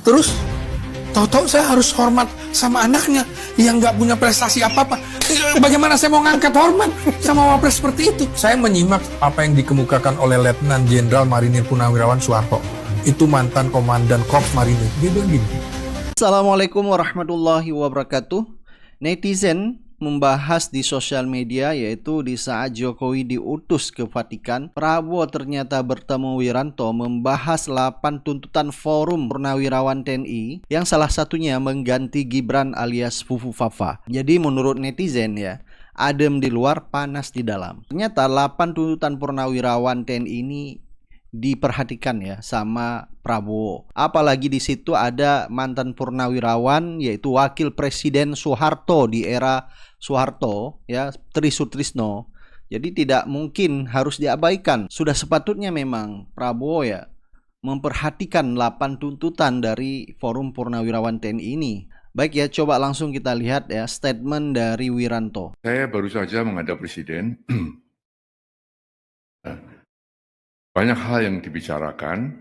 Terus tahu-tahu saya harus hormat sama anaknya yang nggak punya prestasi apa-apa. Bagaimana saya mau ngangkat hormat sama wapres seperti itu? Saya menyimak apa yang dikemukakan oleh Letnan Jenderal Marinir Purnawirawan Soeharto. Itu mantan komandan Korps Marinir. Dia bilang gini. Assalamualaikum warahmatullahi wabarakatuh. Netizen membahas di sosial media, yaitu di saat Jokowi diutus ke Vatikan, Prabowo ternyata bertemu Wiranto membahas 8 tuntutan Forum Purnawirawan TNI yang salah satunya mengganti Gibran alias Fufu Fafa. Jadi menurut netizen ya, adem di luar, panas di dalam. Ternyata 8 tuntutan Purnawirawan TNI ini diperhatikan ya sama Prabowo. Apalagi di situ ada mantan purnawirawan yaitu Wakil Presiden Soeharto di era Soeharto ya, Tri Sutrisno. Jadi tidak mungkin harus diabaikan. Sudah sepatutnya memang Prabowo ya memperhatikan 8 tuntutan dari Forum Purnawirawan TNI ini. Baik ya, coba langsung kita lihat ya statement dari Wiranto. Saya baru saja menghadap Presiden. Banyak hal yang dibicarakan,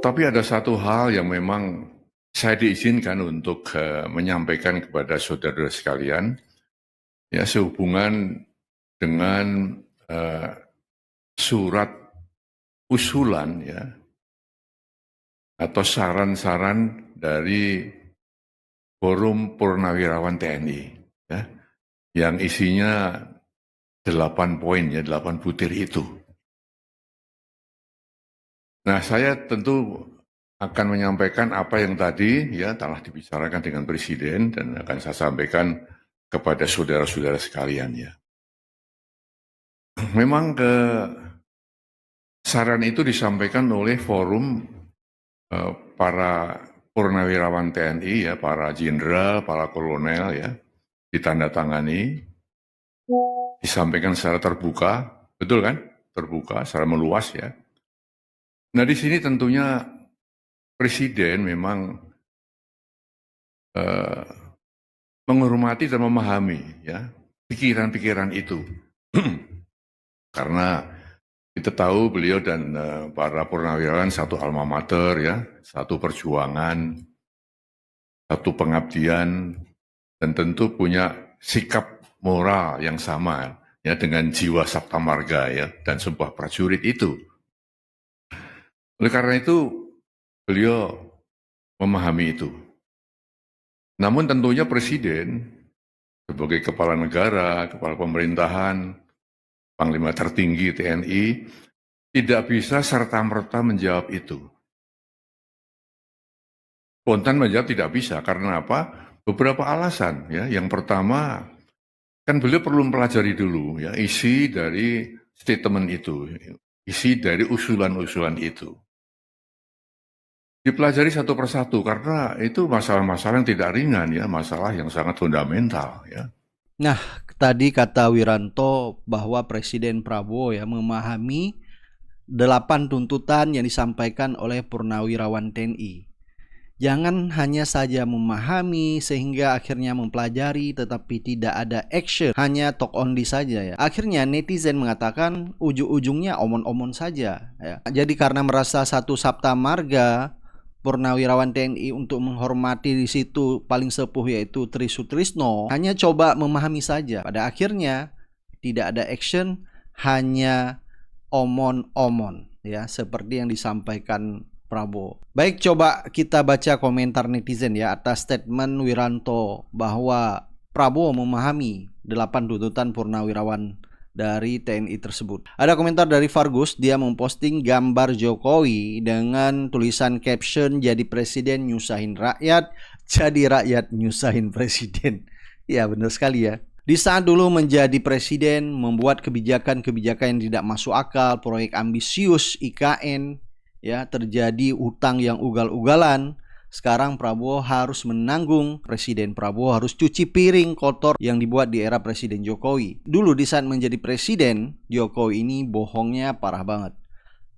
tapi ada satu hal yang memang saya diizinkan untuk menyampaikan kepada saudara sekalian, ya sehubungan dengan surat usulan ya atau saran-saran dari Forum Purnawirawan TNI, ya, yang isinya 8 poin ya, 8 butir itu. Nah, saya tentu akan menyampaikan apa yang tadi ya telah dibicarakan dengan Presiden dan akan saya sampaikan kepada saudara-saudara sekalian ya. Memang saran itu disampaikan oleh forum para purnawirawan TNI ya, para jenderal, para kolonel ya, ditandatangani. Disampaikan secara terbuka, betul kan? Terbuka, secara meluas ya. Nah di sini tentunya Presiden memang menghormati dan memahami ya pikiran-pikiran itu. Karena kita tahu beliau dan para purnawirawan satu alma mater ya, satu perjuangan, satu pengabdian, dan tentu punya sikap moral yang sama ya dengan jiwa sabta marga ya dan sebuah prajurit itu. Oleh karena itu beliau memahami itu. Namun tentunya Presiden sebagai kepala negara, kepala pemerintahan, panglima tertinggi TNI tidak bisa serta-merta menjawab itu. Spontan menjawab tidak bisa karena apa? Beberapa alasan ya. Yang pertama, kan beliau perlu mempelajari dulu ya isi dari statement itu, isi dari usulan-usulan itu. Dipelajari satu persatu karena itu masalah-masalah yang tidak ringan ya, masalah yang sangat fundamental ya. Nah, tadi kata Wiranto bahwa Presiden Prabowo ya memahami 8 tuntutan yang disampaikan oleh Purnawirawan TNI. Jangan hanya saja memahami sehingga akhirnya mempelajari tetapi tidak ada action, hanya talk only saja ya. Akhirnya netizen mengatakan ujung-ujungnya omon-omon saja ya. Jadi karena merasa satu sabta marga Purnawirawan TNI untuk menghormati di situ paling sepuh yaitu Tri Sutrisno, hanya coba memahami saja. Pada akhirnya tidak ada action, hanya omon-omon ya, seperti yang disampaikan Prabowo. Baik, coba kita baca komentar netizen ya atas statement Wiranto bahwa Prabowo memahami 8 tuntutan purnawirawan dari TNI tersebut. Ada komentar dari Fargus, dia memposting gambar Jokowi dengan tulisan caption jadi presiden nyusahin rakyat, jadi rakyat nyusahin presiden. Ya benar sekali ya. Di saat dulu menjadi presiden, membuat kebijakan-kebijakan yang tidak masuk akal, proyek ambisius IKN, ya terjadi utang yang ugal-ugalan. Sekarang Prabowo harus menanggung, Presiden Prabowo harus cuci piring kotor yang dibuat di era Presiden Jokowi. Dulu di saat menjadi presiden, Jokowi ini bohongnya parah banget.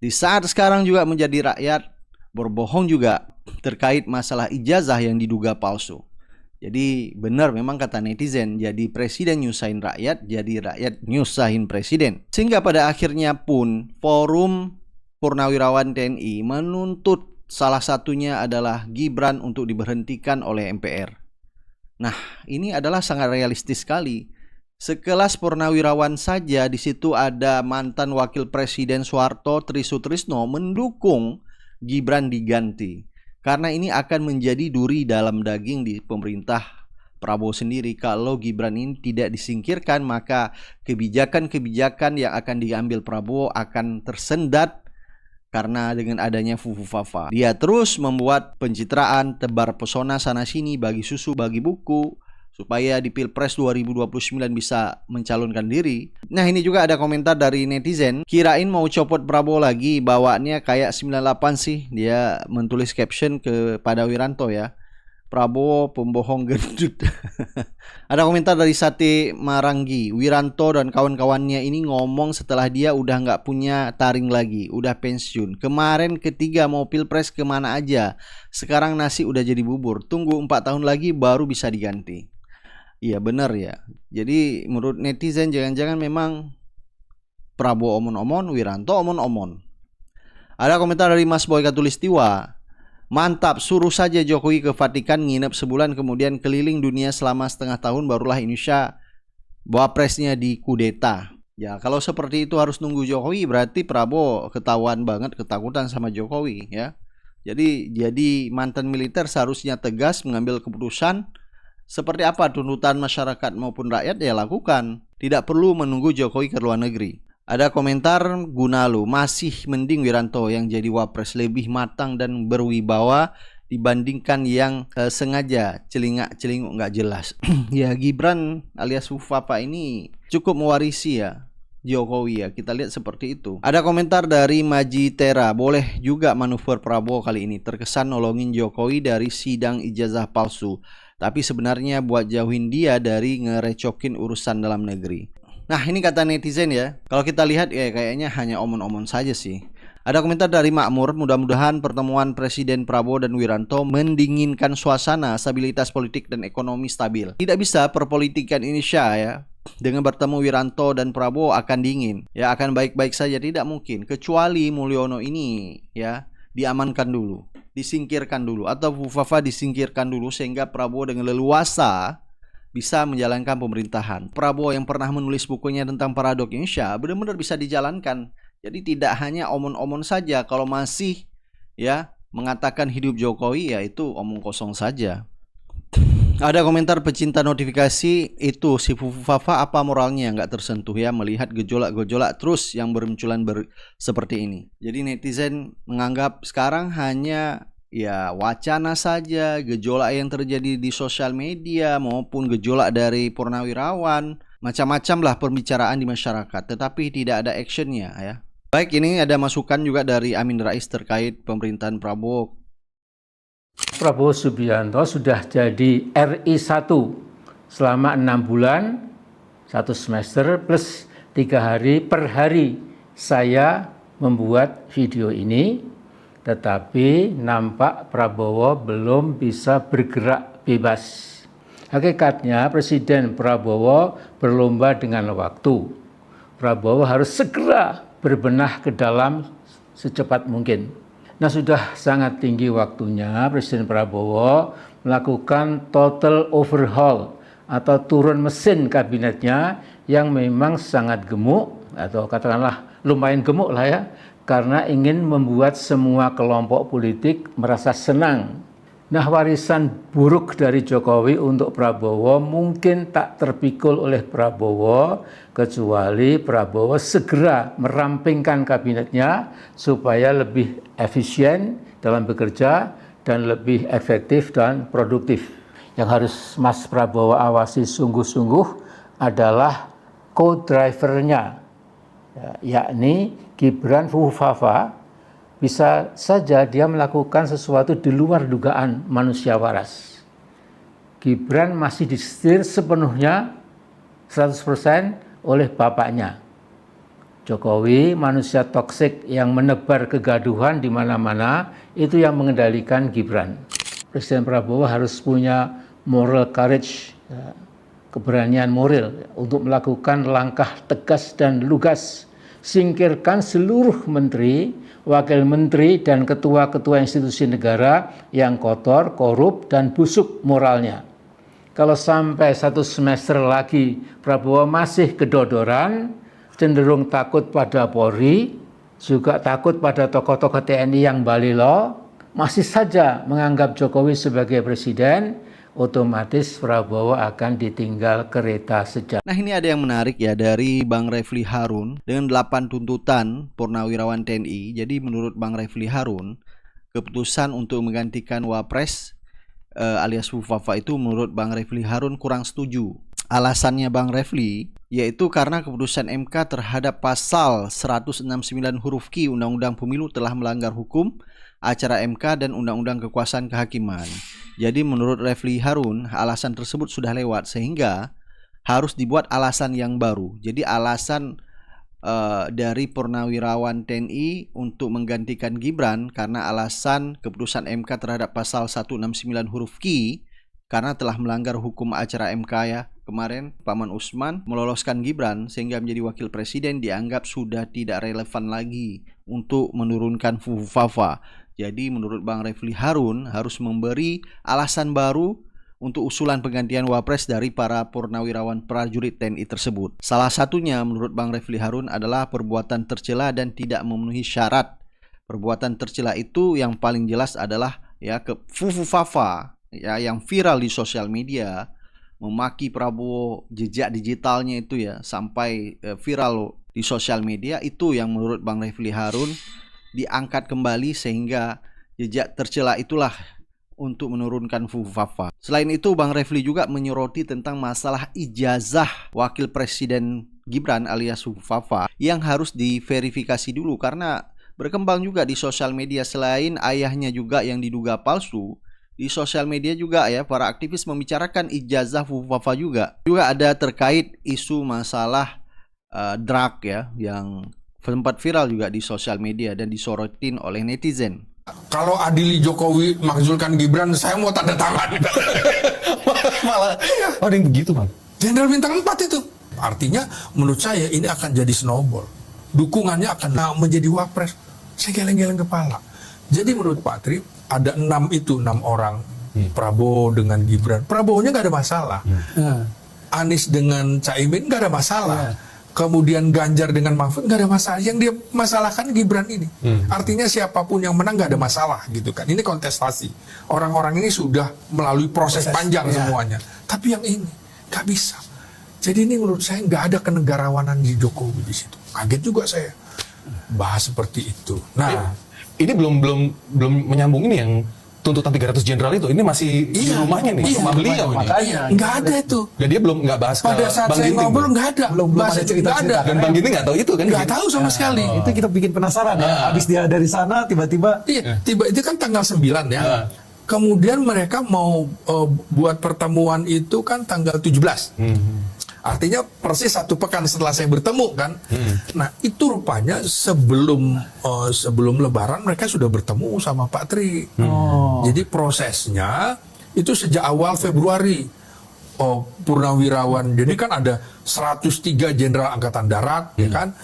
Di saat sekarang juga menjadi rakyat, berbohong juga terkait masalah ijazah yang diduga palsu. Jadi benar memang kata netizen, jadi presiden nyusahin rakyat, jadi rakyat nyusahin presiden. Sehingga pada akhirnya pun Forum Purnawirawan TNI menuntut salah satunya adalah Gibran untuk diberhentikan oleh MPR. Nah, ini adalah sangat realistis sekali. Sekelas Purnawirawan saja di situ ada mantan Wakil Presiden Soeharto Tri Sutrisno mendukung Gibran diganti. Karena ini akan menjadi duri dalam daging di pemerintah Prabowo sendiri. Kalau Gibran ini tidak disingkirkan, maka kebijakan-kebijakan yang akan diambil Prabowo akan tersendat karena dengan adanya Fufufafa. Dia terus membuat pencitraan, tebar pesona sana-sini, bagi susu, bagi buku, supaya di Pilpres 2029 bisa mencalonkan diri. Nah, ini juga ada komentar dari netizen, kirain mau copot Prabowo lagi, bawaannya kayak 98 sih. Dia menulis caption kepada Wiranto ya, Prabowo pembohong gendut. Ada komentar dari Sate Maranggi, Wiranto dan kawan-kawannya ini ngomong setelah dia udah nggak punya taring lagi, udah pensiun. Kemarin ketiga mau Pilpres kemana aja, sekarang nasi udah jadi bubur, tunggu 4 tahun lagi baru bisa diganti. Iya benar ya. Jadi menurut netizen jangan-jangan memang Prabowo omon-omon, Wiranto omon-omon. Ada komentar dari Mas Boy Katulistiwa, mantap, suruh saja Jokowi ke Vatikan nginep sebulan kemudian keliling dunia selama setengah tahun barulah Indonesia wapresnya dikudeta. Ya kalau seperti itu harus nunggu Jokowi, berarti Prabowo ketahuan banget ketakutan sama Jokowi ya. Jadi mantan militer seharusnya tegas mengambil keputusan seperti apa tuntutan masyarakat maupun rakyat ya lakukan. Tidak perlu menunggu Jokowi ke luar negeri. Ada komentar Gunalu, masih mending Wiranto yang jadi wapres, lebih matang dan berwibawa dibandingkan yang sengaja celingak-celinguk nggak jelas. Ya Gibran alias Fufafa ini cukup mewarisi ya Jokowi ya, kita lihat seperti itu. Ada komentar dari Maji Tera, boleh juga manuver Prabowo kali ini, terkesan nolongin Jokowi dari sidang ijazah palsu, tapi sebenarnya buat jauhin dia dari ngerecokin urusan dalam negeri. Nah ini kata netizen ya, kalau kita lihat ya kayaknya hanya omon-omon saja sih. Ada komentar dari Makmur, mudah-mudahan pertemuan Presiden Prabowo dan Wiranto mendinginkan suasana, stabilitas politik dan ekonomi stabil. Tidak bisa perpolitikan Indonesia ya, dengan bertemu Wiranto dan Prabowo akan dingin. Ya akan baik-baik saja, tidak mungkin. Kecuali Mulyono ini ya diamankan dulu, disingkirkan dulu, atau Fufafa disingkirkan dulu sehingga Prabowo dengan leluasa bisa menjalankan pemerintahan. Prabowo yang pernah menulis bukunya tentang paradok Indonesia benar-benar bisa dijalankan. Jadi tidak hanya omon-omon saja. Kalau masih ya mengatakan hidup Jokowi ya itu omong kosong saja. Ada komentar pecinta notifikasi, itu si Fufafa apa moralnya nggak tersentuh ya melihat gejolak-gejolak terus yang bermunculan seperti ini. Jadi netizen menganggap sekarang hanya ya wacana saja, gejolak yang terjadi di sosial media maupun gejolak dari Purnawirawan, macam-macam lah pembicaraan di masyarakat, tetapi tidak ada actionnya ya. Baik, ini ada masukan juga dari Amin Rais terkait pemerintahan Prabowo. Prabowo Subianto sudah jadi RI 1 selama 6 bulan, 1 semester plus 3 hari per hari saya membuat video ini. Tetapi nampak Prabowo belum bisa bergerak bebas. Hakikatnya Presiden Prabowo berlomba dengan waktu. Prabowo harus segera berbenah ke dalam secepat mungkin. Nah sudah sangat tinggi waktunya Presiden Prabowo melakukan total overhaul atau turun mesin kabinetnya yang memang sangat gemuk atau katakanlah lumayan gemuk lah ya, karena ingin membuat semua kelompok politik merasa senang. Nah warisan buruk dari Jokowi untuk Prabowo mungkin tak terpikul oleh Prabowo, kecuali Prabowo segera merampingkan kabinetnya supaya lebih efisien dalam bekerja dan lebih efektif dan produktif. Yang harus Mas Prabowo awasi sungguh-sungguh adalah co-drivernya, yakni Gibran Fufafa. Bisa saja dia melakukan sesuatu di luar dugaan manusia waras. Gibran masih disetir sepenuhnya 100% oleh bapaknya. Jokowi manusia toksik yang menebar kegaduhan di mana-mana, itu yang mengendalikan Gibran. Presiden Prabowo harus punya moral courage, keberanian moral untuk melakukan langkah tegas dan lugas. Singkirkan seluruh menteri, wakil menteri, dan ketua-ketua institusi negara yang kotor, korup, dan busuk moralnya. Kalau sampai 1 semester lagi Prabowo masih kedodoran, cenderung takut pada Polri, juga takut pada tokoh-tokoh TNI yang balilo, masih saja menganggap Jokowi sebagai presiden, otomatis Prabowo akan ditinggal kereta sejarah. Nah, ini ada yang menarik ya dari Bang Refli Harun dengan 8 tuntutan purnawirawan TNI. Jadi menurut Bang Refli Harun, keputusan untuk menggantikan Wapres alias Fufafa itu menurut Bang Refli Harun kurang setuju. Alasannya Bang Refli yaitu karena keputusan MK terhadap pasal 169 huruf Q Undang-Undang Pemilu telah melanggar hukum acara MK dan Undang-Undang Kekuasaan Kehakiman. Jadi menurut Refli Harun alasan tersebut sudah lewat sehingga harus dibuat alasan yang baru. Jadi alasan dari purnawirawan TNI untuk menggantikan Gibran karena alasan keputusan MK terhadap pasal 169 huruf Q karena telah melanggar hukum acara MK ya. Kemarin Paman Usman meloloskan Gibran sehingga menjadi wakil presiden dianggap sudah tidak relevan lagi untuk menurunkan Fufafa. Jadi menurut Bang Refli Harun harus memberi alasan baru untuk usulan penggantian Wapres dari para purnawirawan prajurit TNI tersebut. Salah satunya menurut Bang Refli Harun adalah perbuatan tercela dan tidak memenuhi syarat. Perbuatan tercela itu yang paling jelas adalah ya ke Fufafa ya yang viral di sosial media, memaki Prabowo, jejak digitalnya itu ya sampai viral di sosial media, itu yang menurut Bang Refli Harun diangkat kembali sehingga jejak tercela itulah untuk menurunkan Fufafa. Selain itu Bang Refli juga menyoroti tentang masalah ijazah wakil presiden Gibran alias Fufafa yang harus diverifikasi dulu karena berkembang juga di sosial media. Selain ayahnya juga yang diduga palsu, di sosial media juga ya para aktivis membicarakan ijazah Fufafa juga ada terkait isu masalah drug ya yang sempat viral juga di sosial media dan disorotin oleh netizen. Kalau adili Jokowi makzulkan Gibran, saya mau tanda tangan. Malah ada yang begitu, Bang. Jenderal bintang 4 itu. Artinya menurut saya ini akan jadi snowball. Dukungannya akan menjadi Wapres. Saya geleng-geleng kepala. Jadi menurut Pak Tri ada 6 orang Prabowo dengan Gibran. Prabowo-nya nggak ada masalah. Anies dengan Caimin nggak ada masalah. Kemudian Ganjar dengan Mahfud nggak ada masalah. Yang dia masalahkan Gibran ini. Artinya siapapun yang menang nggak ada masalah gitu kan. Ini kontestasi. Orang-orang ini sudah melalui proses panjang semuanya. Tapi yang ini nggak bisa. Jadi ini menurut saya nggak ada kenegarawanan di Jokowi di situ. Kaget juga saya bahas seperti itu. Nah, ini belum menyambung ini yang tuntutan 300 jenderal itu. Ini masih di rumahnya nih, rumah beliau ini. Makanya nggak ada itu. Dan dia belum nggak bahas pada saat Bang saya Ginting. ngobrol nggak ada. Belum ada cerita-cerita. Dan Bang Ginting nggak tahu itu kan? Nggak tahu sama sekali. Itu kita bikin penasaran ya. Habis dia dari sana tiba-tiba Iya, tiba itu kan tanggal 9 ya. Kemudian mereka mau buat pertemuan itu kan tanggal 17. Artinya persis 1 pekan setelah saya bertemu kan. Nah, itu rupanya sebelum Lebaran mereka sudah bertemu sama Pak Tri. Jadi prosesnya itu sejak awal Februari. Purnawirawan. Jadi kan ada 103 jenderal angkatan darat ya kan.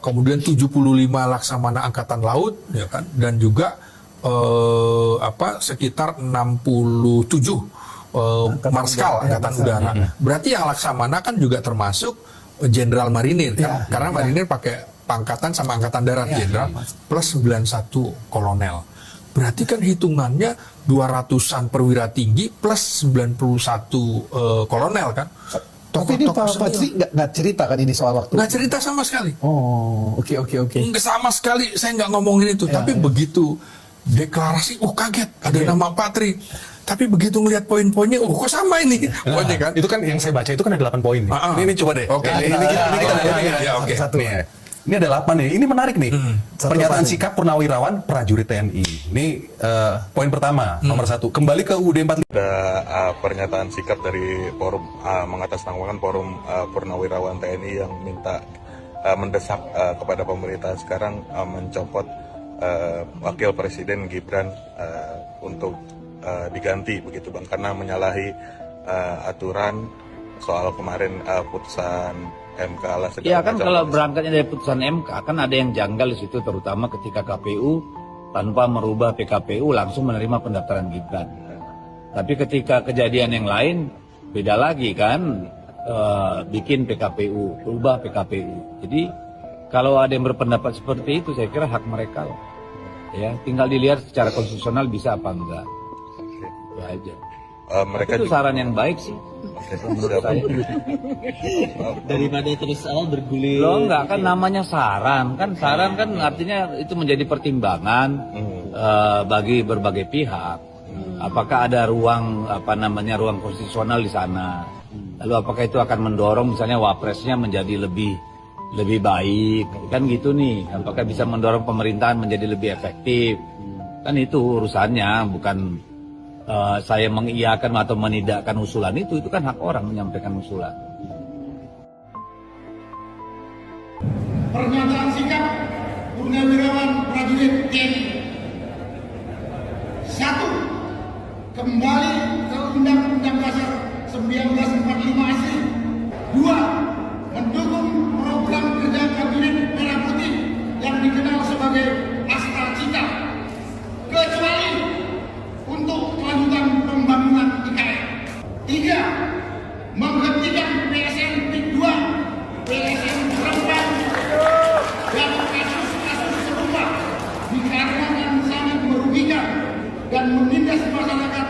Kemudian 75 laksamana angkatan laut ya kan, dan juga sekitar 67 Marskal Angkatan Udara. Berarti yang laksamana kan juga termasuk Jenderal Marinir kan? Karena Marinir pakai pangkatan sama Angkatan Darat Jenderal plus 91 Kolonel. Berarti kan hitungannya 200-an perwira tinggi plus 91 kolonel kan. Tapi ini Pak Patri nggak cerita kan ini soal waktu? Nggak cerita sama sekali. Oh, oke. Nggak sama sekali, saya nggak ngomongin itu. Tapi begitu deklarasi, kaget ada nama Patri. Tapi begitu ngelihat poin-poinnya, kok sama ini poinnya kan? Itu kan yang saya baca itu kan ada 8 poin nih. Ini coba deh. Oke. Ini ada 8 nih. Ini menarik nih. Pernyataan sikap purnawirawan prajurit TNI. Ini poin pertama, nomor 1. Kembali ke UUD 45. Ada pernyataan sikap dari forum mengatasnamakan forum purnawirawan TNI yang minta mendesak kepada pemerintah sekarang mencopot wakil presiden Gibran untuk diganti begitu Bang, karena menyalahi aturan soal kemarin putusan MK lah segala Iya kan macam. kalau berangkatnya dari putusan MK kan ada yang janggal di situ, terutama ketika KPU tanpa merubah PKPU langsung menerima pendaftaran Gibran. Tapi ketika kejadian yang lain beda lagi kan, bikin PKPU, berubah PKPU. Jadi kalau ada yang berpendapat seperti itu, saya kira hak mereka lah. Ya, tinggal dilihat secara konstitusional bisa apa enggak. Itu aja. Mereka Itu juga saran yang baik sih. Menurut saya. Daripada terus bergulir. Loh enggak kan namanya saran kan artinya itu menjadi pertimbangan bagi berbagai pihak. Apakah ada ruang ruang konstitusional di sana? Lalu apakah itu akan mendorong misalnya wapresnya menjadi lebih baik kan gitu nih? Apakah bisa mendorong pemerintahan menjadi lebih efektif? Kan itu urusannya, bukan saya mengiyakan atau menidakkan usulan itu kan hak orang menyampaikan usulan. Pernyataan sikap Purnawirawan Prajurit TNI. 1. Kembali ke Undang-Undang Dasar 1945 asli. 2. Mendukung program kerja Kabinet Merah Putih yang dikenal sebagai Astra Cita, kecuali untuk kelanjutan pembangunan IKN. 3. Menghentikan PSN PIK 2, PSN Rembang, dan kasus-kasus serupa dikarenakan sangat merugikan dan menindas masyarakat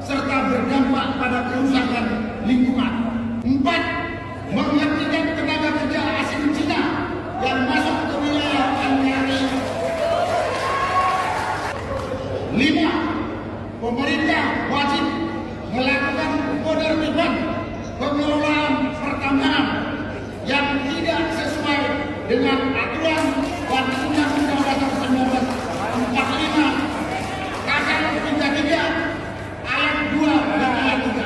serta berdampak pada kerusakan lingkungan. 4. Menghentikan tenaga kerja asing Cina yang masuk ke wilayah NKRI. 5. Pemerintah wajib melakukan penertiban pengelolaan pertambangan yang tidak sesuai dengan aturan dan Undang-Undang Dasar 1945 Pasal 33 Ayat 2 dan Ayat 3.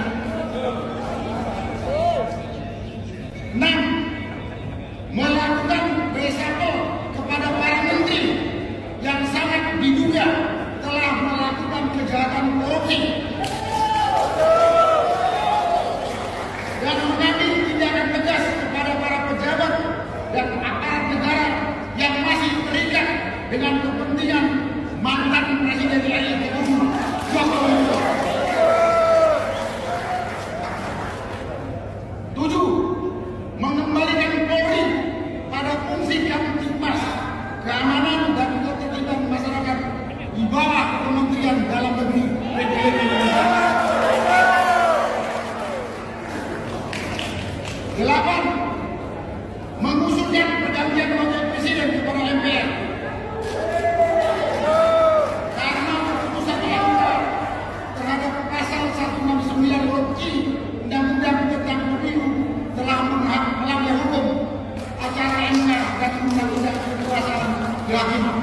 6. Melakukan reshuffle kepada para menteri yang sangat diduga telah melakukan kejahatan korupsi dan mengambil tindakan tegas kepada para pejabat dan aparat negara yang masih terikat dengan kepentingan mantan Presiden RI Joko Widodo. 7. Mengembalikan Polri pada fungsi Kamtibmas, keamanan dan ketertiban masyarakat di bawah Kementerian Dalam Negeri Republik Indonesia. 8. Mengusulkan pergantian wakil presiden kepada MPR karena keputusan MK terhadap pasal 169 huruf I Undang-Undang tentang Pemilu telah melanggar hukum acara MK dan Undang-Undang Kekuasaan Kehakiman.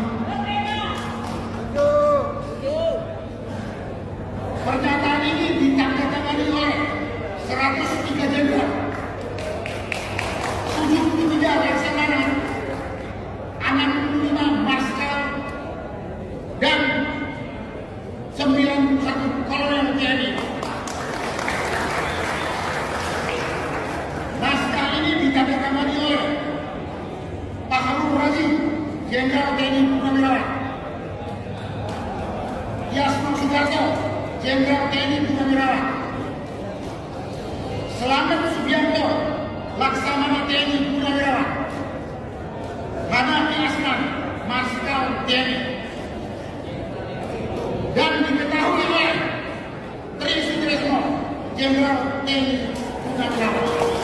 Pernyataan ini ditandatangani oleh 103 jenderal, 73 laksamana, 65 marskal, dan 91 kolonel TNI. Naskah ini ditandatangani oleh Pak Harun Razi, Jenderal TNI Purnawirawan, Yasno Sudarso, Jenderal TNI Purnawirawan, Selamat Subianto, Laksamana TNI Purnawirawan, Hanafi Asman, Marskal TNI, dan diketahui oleh Tri Sutresno, Jenderal TNI Purnawirawan.